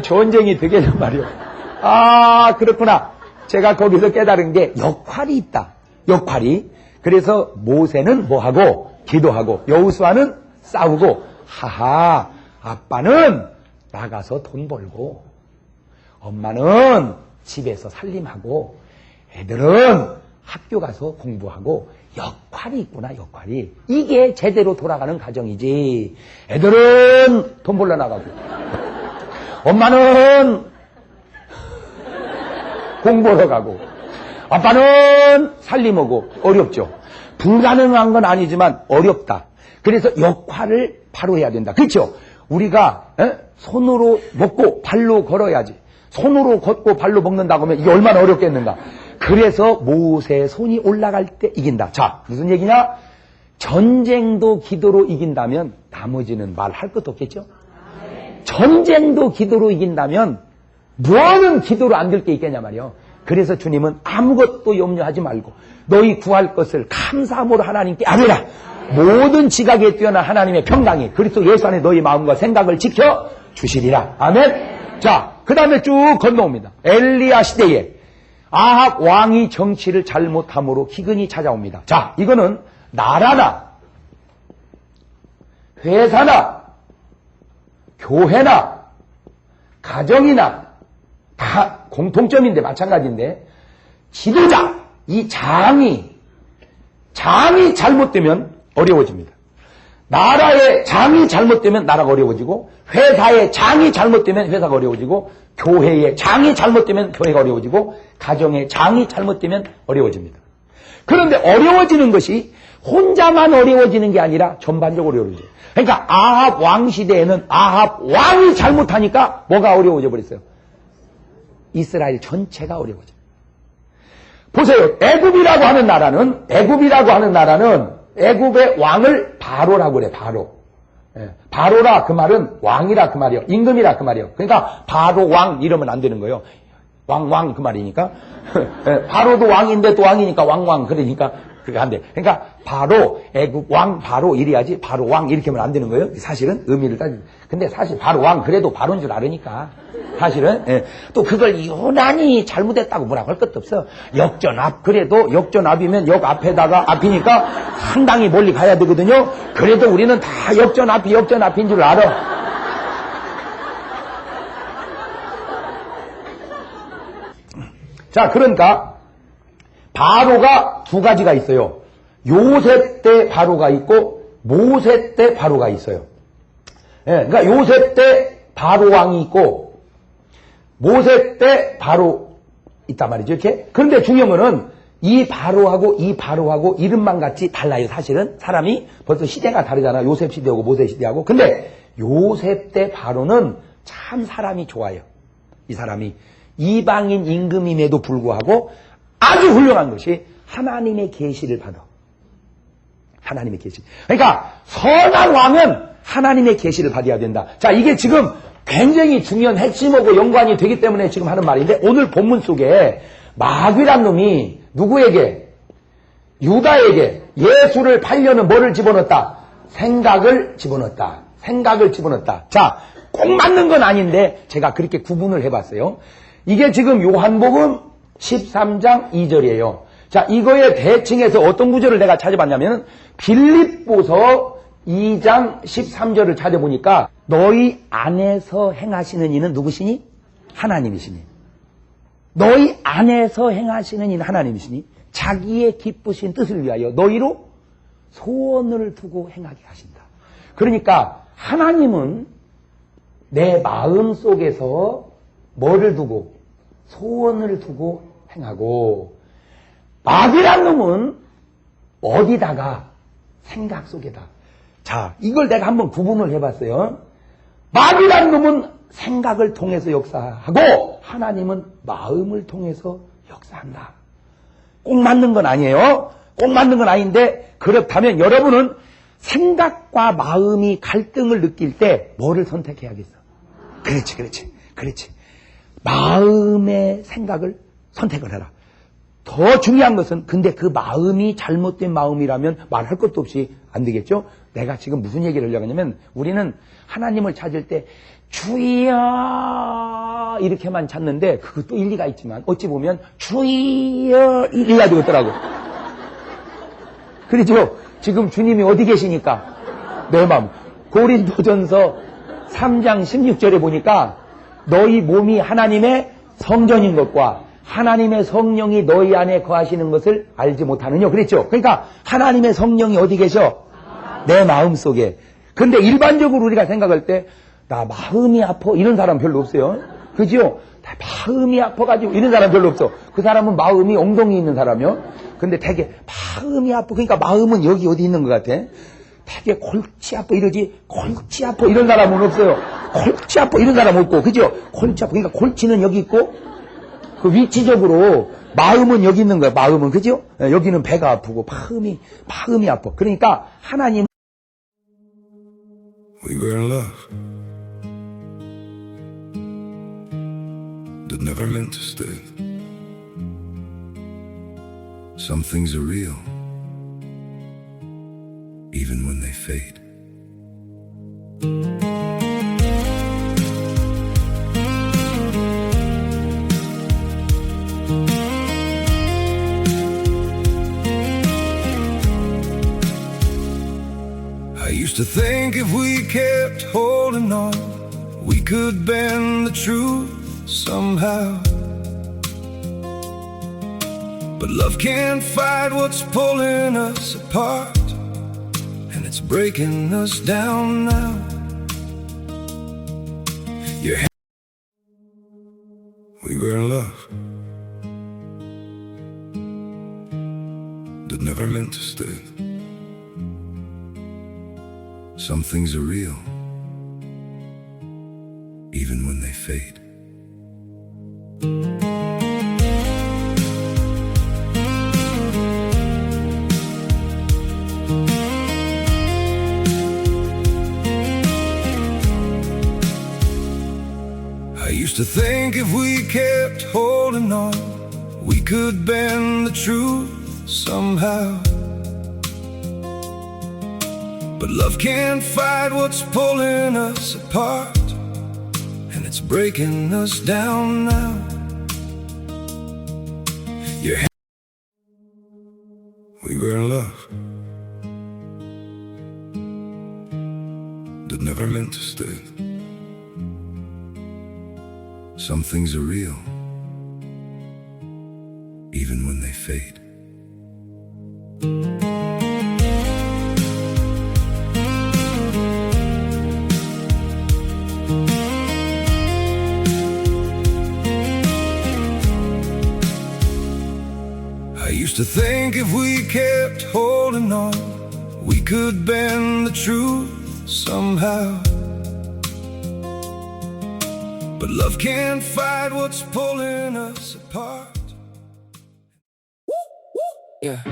전쟁이 되겠단 말이요. 아 그렇구나. 제가 거기서 깨달은 게 역할이 있다. 역할이. 그래서 모세는 뭐하고 기도하고 여호수아는 싸우고 하하 아빠는 나가서 돈 벌고 엄마는 집에서 살림하고 애들은 학교 가서 공부하고 역할이 있구나 역할이. 이게 제대로 돌아가는 가정이지. 애들은 돈 벌러 나가고 엄마는 공부하러 가고 아빠는 살림하고 어렵죠. 불가능한 건 아니지만 어렵다. 그래서 역할을 바로 해야 된다. 그렇죠? 우리가 손으로 먹고 발로 걸어야지. 손으로 걷고 발로 먹는다고 하면 이게 얼마나 어렵겠는가. 그래서 모세의 손이 올라갈 때 이긴다. 자, 무슨 얘기냐? 전쟁도 기도로 이긴다면 나머지는 말할 것도 없겠죠? 전쟁도 기도로 이긴다면 뭐는 기도로 안 될 게 있겠냐 말이요. 그래서 주님은 아무것도 염려하지 말고 너희 구할 것을 감사함으로 하나님께 아뢰라. 모든 지각에 뛰어난 하나님의 평강이 그리스도 예수 안에 너희 마음과 생각을 지켜 주시리라. 아멘. 자, 그 다음에 쭉 건너옵니다. 엘리야 시대에 아합 왕이 정치를 잘못함으로 기근이 찾아옵니다. 자, 이거는 나라나 회사나 교회나 가정이나 다 공통점인데 마찬가지인데 지도자, 이 장이 잘못되면 어려워집니다. 나라의 장이 잘못되면 나라가 어려워지고 회사의 장이 잘못되면 회사가 어려워지고 교회의 장이 잘못되면 교회가 어려워지고 가정의 장이 잘못되면 어려워집니다. 그런데 어려워지는 것이 혼자만 어려워지는 게 아니라 전반적으로 어려워져요. 그러니까 아합 왕 시대에는 아합 왕이 잘못하니까 뭐가 어려워져 버렸어요? 이스라엘 전체가 어려워져요. 보세요. 애굽이라고 하는 나라는 애굽의 왕을 바로라고 그래. 바로. 예, 바로라 그 말은 왕이라 그 말이요. 임금이라 그 말이요. 그러니까 바로 왕 이러면 안 되는 거예요. 왕 그 말이니까. 예, 바로도 왕인데 또 왕이니까 왕 그러니까 그게 안 돼. 그러니까 바로 애굽 왕 바로 이래야지 바로 왕 이렇게 하면 안 되는 거예요. 사실은 의미를 따지. 근데 사실 바로 왕 그래도 바로인 줄 알으니까 사실은 예. 또 그걸 유난히 잘못했다고 뭐라고 할 것도 없어. 역전압 그래도 역전압이면 역 앞에다가 앞이니까 상당히 멀리 가야 되거든요. 그래도 우리는 다 역전압인 줄 알아. 자, 그러니까 바로가 두 가지가 있어요. 요셉 때 바로가 있고 모세 때 바로가 있어요. 예, 그러니까 요셉 때 바로 왕이 있고 모세 때 바로 있단 말이죠. 이렇게. 그런데 중요한 거는 이 바로하고 이름만 같이 달라요. 사실은 사람이 벌써 시대가 다르잖아. 요셉 시대하고 모세 시대하고. 근데 요셉 때 바로는 참 사람이 좋아요. 이 사람이 이방인 임금임에도 불구하고 아주 훌륭한 것이 하나님의 계시를 받아. 하나님의 계시. 그러니까 선한 왕은 하나님의 계시를 받아야 된다. 자, 이게 지금 굉장히 중요한 핵심하고 연관이 되기 때문에 지금 하는 말인데 오늘 본문 속에 마귀란 놈이 누구에게? 유다에게 예수를 팔려는 뭐를 집어넣었다? 생각을 집어넣었다. 자, 꼭 맞는 건 아닌데 제가 그렇게 구분을 해봤어요. 이게 지금 요한복음 13장 2절이에요. 자, 이거에 대칭해서 어떤 구절을 내가 찾아봤냐면 빌립보서 2장 13절을 찾아보니까 너희 안에서 행하시는 이는 누구시니? 하나님이시니. 너희 안에서 행하시는 이는 하나님이시니 자기의 기쁘신 뜻을 위하여 너희로 소원을 두고 행하게 하신다. 그러니까 하나님은 내 마음 속에서 뭐를 두고? 소원을 두고 행하고 마귀란 놈은 어디다가? 생각 속에다. 자, 이걸 내가 한번 구분을 해봤어요. 마귀란 놈은 생각을 통해서 역사하고 하나님은 마음을 통해서 역사한다. 꼭 맞는 건 아니에요. 꼭 맞는 건 아닌데 그렇다면 여러분은 생각과 마음이 갈등을 느낄 때 뭐를 선택해야겠어? 그렇지. 마음의 생각을 선택을 해라. 더 중요한 것은 근데 그 마음이 잘못된 마음이라면 말할 것도 없이 안 되겠죠? 내가 지금 무슨 얘기를 하려고 하냐면 우리는 하나님을 찾을 때 주여 이렇게만 찾는데 그것도 일리가 있지만 어찌 보면 주여 일리가 되겠더라고. 그렇죠? 지금 주님이 어디 계시니까 내 마음. 고린도전서 3장 16절에 보니까 너희 몸이 하나님의 성전인 것과 하나님의 성령이 너희 안에 거하시는 것을 알지 못하느냐 그랬죠. 그러니까 하나님의 성령이 어디 계셔? 내 마음 속에. 근데 일반적으로 우리가 생각할 때 나 마음이 아파 이런 사람 별로 없어요. 그죠? 나 마음이 아파가지고 이런 사람 별로 없어. 그 사람은 마음이 엉덩이 있는 사람이요. 근데 되게 마음이 아파. 그러니까 마음은 여기 어디 있는 것 같아. 되게 골치 아파 이러지 골치 아파 이런 사람은 없어요. 골치 아파 이런 사람 없고, 그죠? 골치 아파. 그러니까 골치는 여기 있고, 그 위치적으로 마음은 여기 있는 거야. 마음은, 그죠? 여기는 배가 아프고 마음이 아파. 그러니까 하나님. We were in love that never meant to stay. Some things are real, even when they fade. I used to think if we kept holding on, we could bend the truth somehow. But love can't fight what's pulling us apart, and it's breaking us down now. We were in love that never meant to stay. Some things are real, even when they fade. I used to think if we kept holding on, we could bend the truth somehow. But love can't fight what's pulling us apart, and it's breaking us down now. We were in love that never meant to stay. Some things are real, even when they fade. I used to think if we kept holding on, we could bend the truth somehow. But love can't fight what's pulling us apart. Yeah.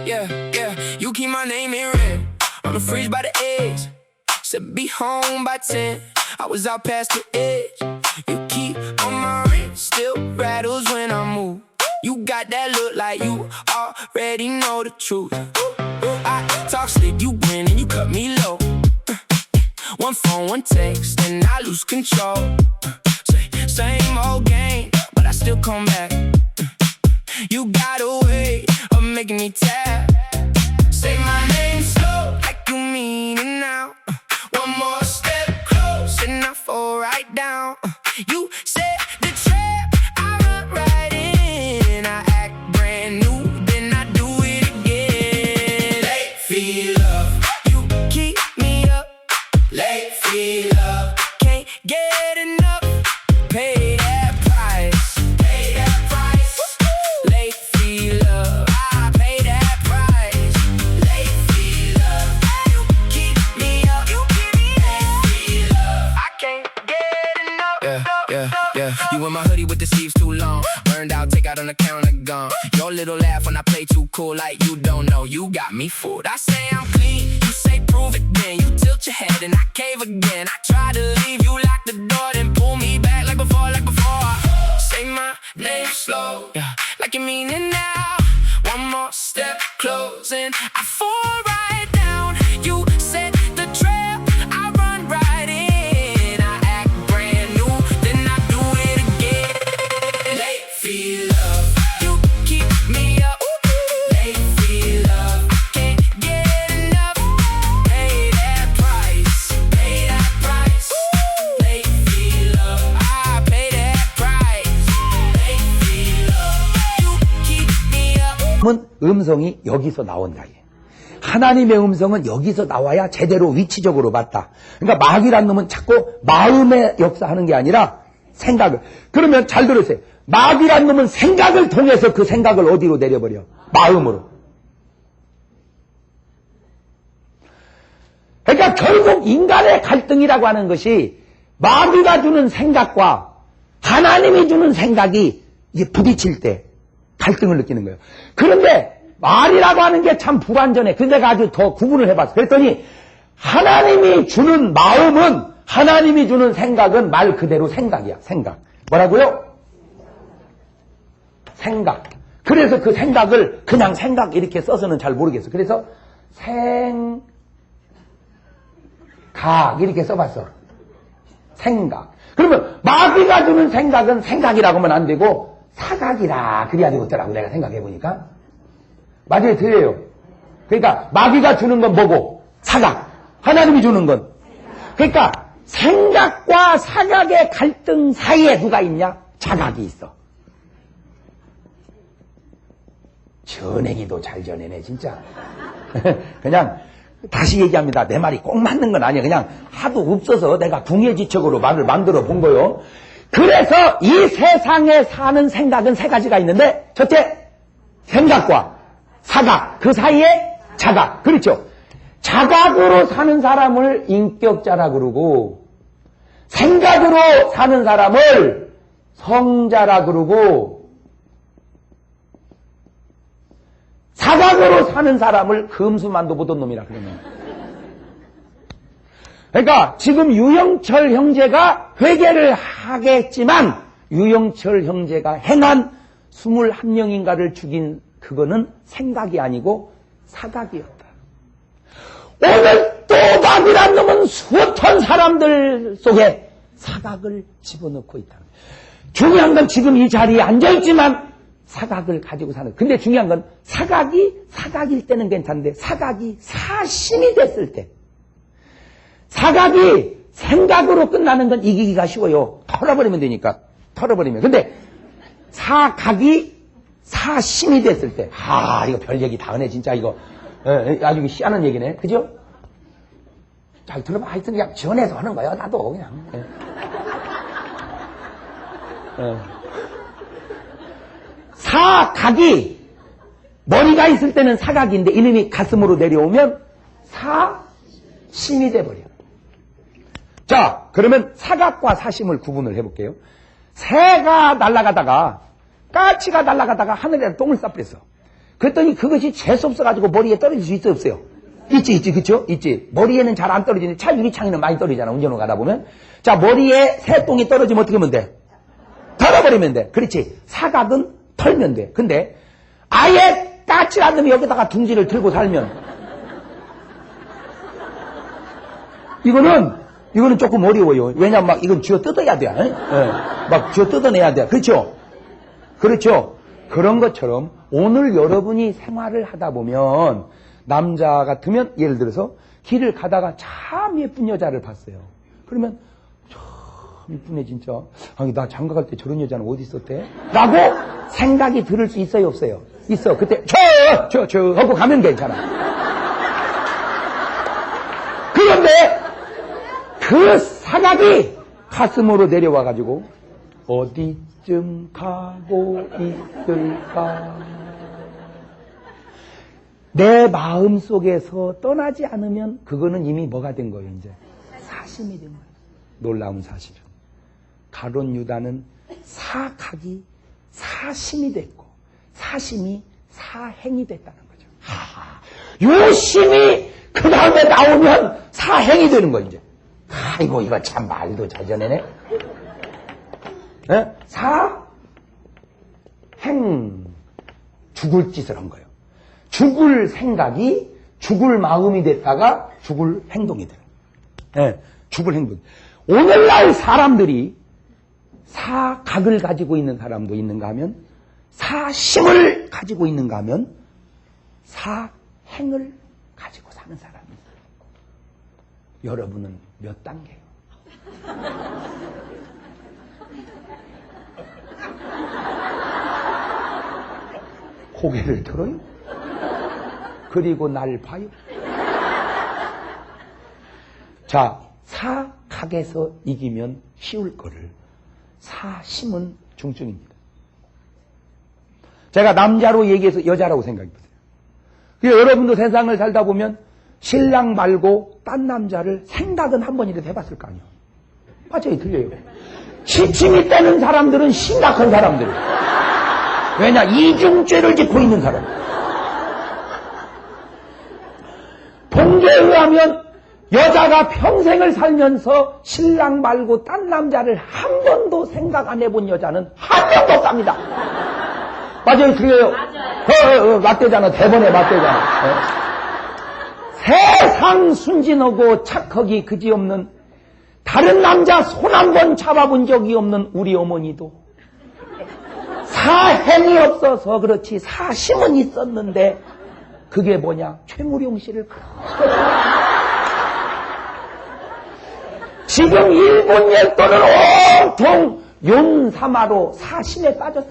Yeah. You keep my name in red on the fridge by the edge. Said be home by 10. I was out past the edge. You keep on my wrist, still rattles when I move. You got that look like you already know the truth. I talk slick, you grin and you cut me low. One phone, one text, and I lose control. Same old game, but I still come back. You got a way of making me tap. Say my name slow, like you mean it now. One more step close, and I fall right down. You said the trap, I run right in. I act brand new, then I do it again. Late feel love, you keep me up. Late feel love, can't get enough. Pay that price, pay that price. Late feel love, I pay that price. Late feel love, you keep me up. You keep me late feel love, I can't get enough. Yeah. You in my hoodie with the sleeves too long. Burned out, take out on the counter, gone. Your little laugh when I play too cool, like you don't know. You got me fooled. I say I'm clean, you say prove it then. You tilt your head and I cave again. I try to leave, you lock the door, then pull me back like before. Say my name slow, yeah, like you mean it now. One more step close and I fall right down. You set the trap, I run right in. I act brand new, then I do it again. Late feel love, you keep me up. Late feel love, can't get enough. Pay that price, pay that price. Late feel love, I pay that price. Late feel love, you keep me up. 음성이 여기서 나온다. 하나님의 음성은 여기서 나와야 제대로 위치적으로 맞다. 그러니까 마귀란 놈은 자꾸 마음에 역사하는 게 아니라 생각을. 그러면 잘 들으세요. 마귀란 놈은 생각을 통해서 그 생각을 어디로 내려버려? 마음으로. 그러니까 결국 인간의 갈등이라고 하는 것이 마귀가 주는 생각과 하나님이 주는 생각이 이게 부딪힐 때 갈등을 느끼는 거예요. 그런데 말이라고 하는 게 참 불완전해. 그래서 내가 아주 더 구분을 해봤어. 그랬더니 하나님이 주는 마음은, 하나님이 주는 생각은 말 그대로 생각이야. 생각. 뭐라고요? 생각. 그래서 그 생각을 그냥 생각 이렇게 써서는 잘 모르겠어. 그래서 생각 이렇게 써봤어. 생각. 그러면 마귀가 주는 생각은 생각이라고 하면 안 되고 사각이라 그래야 되겠더라고. 내가 생각해보니까. 맞아요, 틀려요. 그러니까 마귀가 주는 건 뭐고? 사각. 하나님이 주는 건. 그러니까 생각과 사각의 갈등 사이에 누가 있냐? 자각이 있어. 전해기도 잘 전해네 진짜. 그냥 다시 얘기합니다. 내 말이 꼭 맞는 건 아니에요. 그냥 하도 없어서 내가 궁예지책으로 말을 만들어 본 거요. 그래서 이 세상에 사는 생각은 세 가지가 있는데, 첫째 생각과 사각, 그 사이에 자각. 그렇죠? 자각으로 사는 사람을 인격자라 그러고, 생각으로 사는 사람을 성자라 그러고, 사각으로 사는 사람을 금수만도 보던 놈이라 그러면. 그러니까 지금 유영철 형제가 회개를 하겠지만 유영철 형제가 행한 21명인가를 죽인 그거는 생각이 아니고 사각이었다. 오늘 또 마귀란 놈은 수천 사람들 속에 사각을 집어넣고 있다. 중요한 건 지금 이 자리에 앉아있지만 사각을 가지고 사는. 근데 중요한 건 사각이 사각일 때는 괜찮은데 사각이 사심이 됐을 때, 사각이 생각으로 끝나는 건 이기기가 쉬워요. 털어버리면 되니까. 털어버리면. 근데 사각이 사심이 됐을 때, 이거 별 얘기 다 하네 진짜. 이거 아주 희한한 얘기네. 그죠? 잘 들어봐. 하여튼 그냥 전해서 하는 거야. 나도 그냥. 사각이, 머리가 있을 때는 사각인데 이놈이 가슴으로 내려오면 사심이 돼버려. 자, 그러면 사각과 사심을 구분을 해볼게요. 새가 날아가다가, 까치가 날아가다가 하늘에 똥을 싸버렸어. 그랬더니 그것이 재수없어가지고 머리에 떨어질 수 있어요, 없어요? 있지, 그쵸? 있지. 머리에는 잘 안 떨어지는데 차 유리창에는 많이 떨어지잖아, 운전을 가다 보면. 자, 머리에 새똥이 떨어지면 어떻게 하면 돼? 털어버리면 돼. 그렇지. 사각은 털면 돼. 근데 아예 까칠한 놈이 여기다가 둥지를 들고 살면 이거는 조금 어려워요. 왜냐면 막 이건 쥐어 뜯어야 돼. 막 쥐어 뜯어내야 돼. 그렇죠? 그렇죠? 그런 것처럼 오늘 여러분이 생활을 하다 보면 남자 같으면 예를 들어서 길을 가다가 참 예쁜 여자를 봤어요. 그러면 이쁘네 진짜. 나 장가 갈 때 저런 여자는 어디 있었대? 라고 생각이 들을 수 있어요, 없어요? 있어. 그때 저 하고 가면 괜찮아. 그런데 그 사각이 가슴으로 내려와가지고 어디쯤 가고 있을까? 내 마음 속에서 떠나지 않으면 그거는 이미 뭐가 된 거예요, 이제? 사심이 된 거예요. 놀라운 사실은. 가룟 유다는 사각이 사심이 됐고 사심이 사행이 됐다는 거죠. 요심이 그 다음에 나오면 사행이 되는 거예요, 이제. 아이고, 이거 참 말도 잘 전해네. 사행. 죽을 짓을 한 거예요. 죽을 생각이 죽을 마음이 됐다가 죽을 행동이 돼요. 죽을 행동. 오늘날 사람들이 사각을 가지고 있는 사람도 있는가 하면, 사심을 가지고 있는가 하면, 사행을 가지고 사는 사람이 있어요. 여러분은 몇 단계예요? 고개를 들어요? 그리고 날 봐요? 자, 사각에서 이기면 쉬울 거를 사심은 중증입니다. 제가 남자로 얘기해서 여자라고 생각해보세요. 여러분도 세상을 살다 보면 신랑 말고 딴 남자를 생각은 한 번이라도 해봤을 거 아니에요. 맞아요, 틀려요. 시침이 떼는 사람들은 심각한 사람들이에요. 왜냐? 이중죄를 짓고 있는 사람. 통계에 의하면 여자가 평생을 살면서 신랑 말고 딴 남자를 한 번도 생각 안 해본 여자는 한 명도 없답니다. 맞아요, 틀려요? 맞아요. 맞대잖아. 대본에 맞대잖아. 세상 순진하고 착하기 그지없는 다른 남자 손 한 번 잡아본 적이 없는 우리 어머니도 사행이 없어서 그렇지 사심은 있었는데 그게 뭐냐? 최무룡 씨를 지금 일본 열도는 온통 윤사마로 사심에 빠졌어.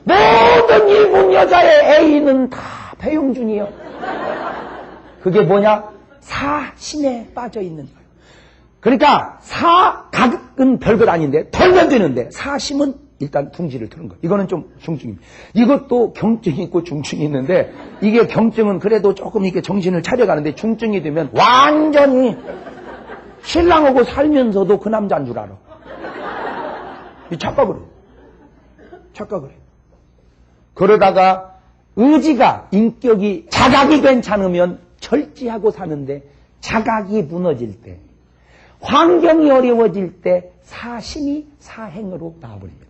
모든 일본 여자의 애인은 다 배용준이요. 그게 뭐냐? 사심에 빠져 있는 거예요. 그러니까 사각은 별것 아닌데 털면 되는데 사심은 일단 둥지를 트는 거예요. 이거는 좀 중증입니다. 이것도 경증이 있고 중증이 있는데 이게 경증은 그래도 조금 이렇게 정신을 차려가는데 중증이 되면 완전히 신랑하고 살면서도 그 남자인 줄 알아. 이 착각을 해요. 착각을 해요. 그러다가 의지가, 인격이, 자각이 괜찮으면 절제하고 사는데 자각이 무너질 때, 환경이 어려워질 때 사심이 사행으로 나와버립니다.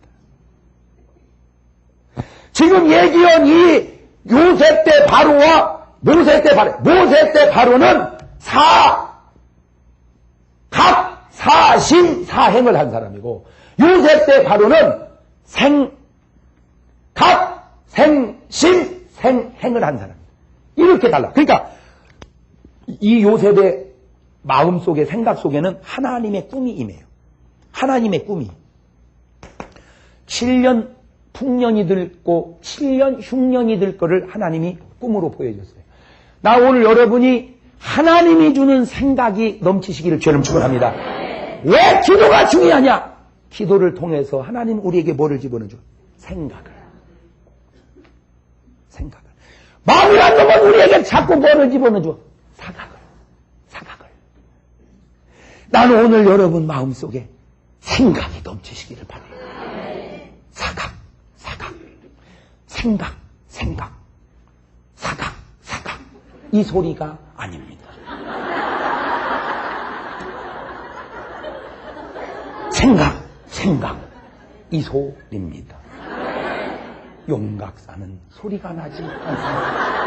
지금 얘기한 이 요셉 때 바로와 모세 때 바로, 모세 때 바로는 각, 사심, 사행을 한 사람이고 요셉 때 바로는 각, 생심, 생행을 한 사람. 이렇게 달라. 그러니까 이 요셉의 마음속에 생각 속에는 하나님의 꿈이 임해요. 하나님의 꿈이 7년 풍년이 들고 7년 흉년이 들 거를 하나님이 꿈으로 보여줬어요. 나 오늘 여러분이 하나님이 주는 생각이 넘치시기를 주님 축원합니다. 왜 기도가 중요하냐? 기도를 통해서 하나님 우리에게 뭐를 집어넣어줘? 생각을. 마음이란 놈은 우리에게 자꾸 뭐를 집어넣어줘? 사각을. 나는 오늘 여러분 마음속에 생각이 넘치시기를 바라요. 사각. 생각. 사각. 이 소리가 아닙니다. 생각. 이 소리입니다. 용각사는 소리가 나지 않습니다.